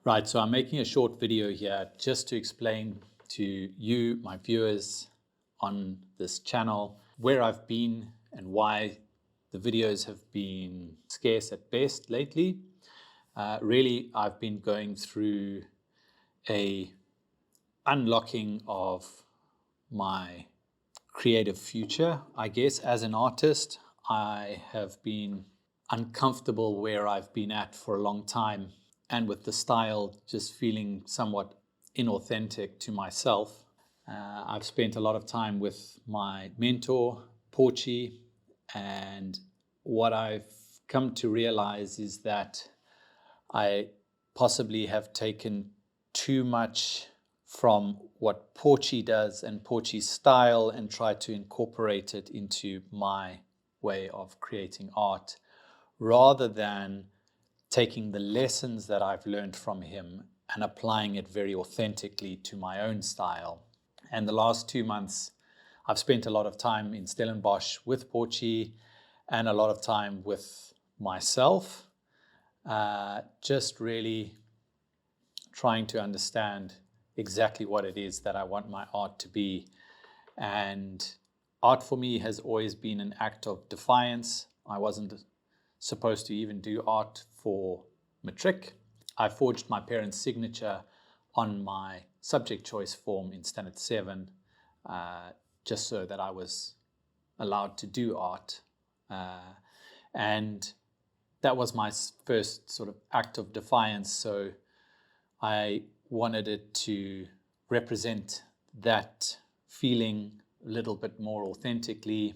Right, so I'm making a short video here just to explain to you, my viewers on this channel, where I've been and why the videos have been scarce at best lately. Really, I've been going through a unlocking of my creative future, I guess. As an artist, I have been uncomfortable where I've been at for a long time, and with the style just feeling somewhat inauthentic to myself. I've spent a lot of time with my mentor, Porchy, and what I've come to realize is that I possibly have taken too much from what Porchy does and Porchy's style and tried to incorporate it into my way of creating art, rather than taking the lessons that I've learned from him and applying it very authentically to my own style. And the last 2 months, I've spent a lot of time in Stellenbosch with Porchy and a lot of time with myself, just really trying to understand exactly what it is that I want my art to be. And art for me has always been an act of defiance. I wasn't supposed to even do art for matric. I forged my parents' signature on my subject choice form in Standard 7, just so that I was allowed to do art. And that was my first sort of act of defiance. So I wanted it to represent that feeling a little bit more authentically,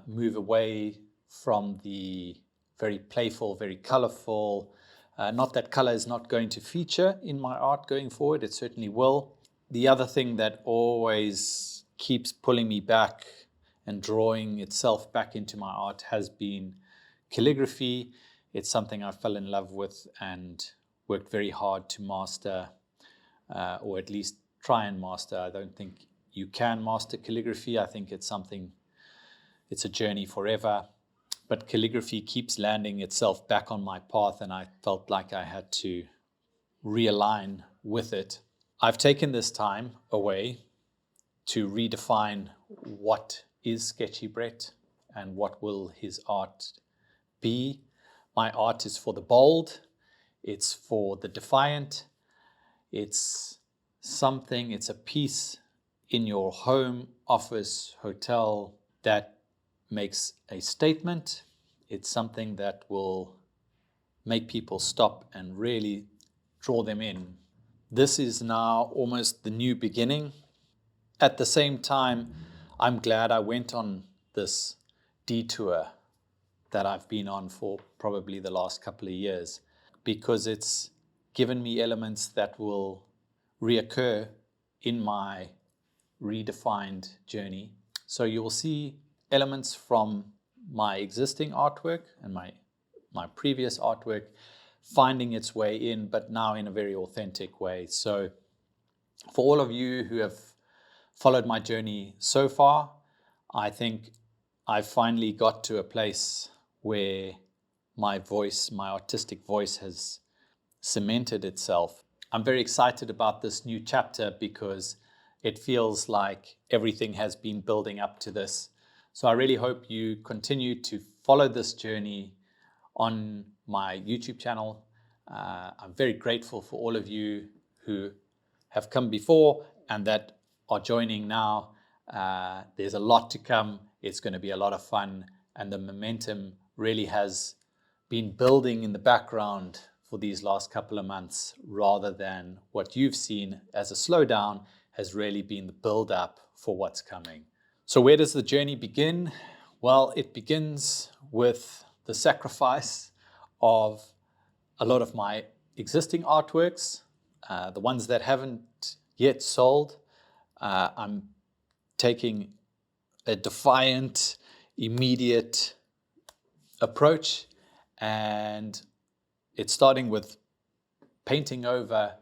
move away from the very playful, very colorful. Not that color is not going to feature in my art going forward, it certainly will. The other thing that always keeps pulling me back and drawing itself back into my art has been calligraphy. It's something I fell in love with and worked very hard to master, or at least try and master. I don't think you can master calligraphy. I think it's a journey forever. But calligraphy keeps landing itself back on my path, and I felt like I had to realign with it. I've taken this time away to redefine what is Sketchy Brett and what will his art be. My art is for the bold, it's for the defiant, it's a piece in your home, office, hotel that makes a statement. It's something that will make people stop and really draw them in. This is now almost the new beginning. At the same time, I'm glad I went on this detour that I've been on for probably the last couple of years, because it's given me elements that will reoccur in my redefined journey. So you'll see elements from my existing artwork and my previous artwork finding its way in, but now in a very authentic way. So for all of you who have followed my journey so far, I think I've finally got to a place where my voice, my artistic voice, has cemented itself. I'm very excited about this new chapter because it feels like everything has been building up to this. So I really hope you continue to follow this journey on my YouTube channel. I'm very grateful for all of you who have come before and that are joining now. There's a lot to come. It's going to be a lot of fun, and the momentum really has been building in the background for these last couple of months, rather than what you've seen as a slowdown has really been the build up for what's coming. So where does the journey begin? Well, it begins with the sacrifice of a lot of my existing artworks, the ones that haven't yet sold. I'm taking a defiant, immediate approach, and it's starting with painting over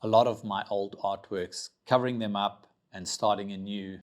a lot of my old artworks, covering them up and starting anew.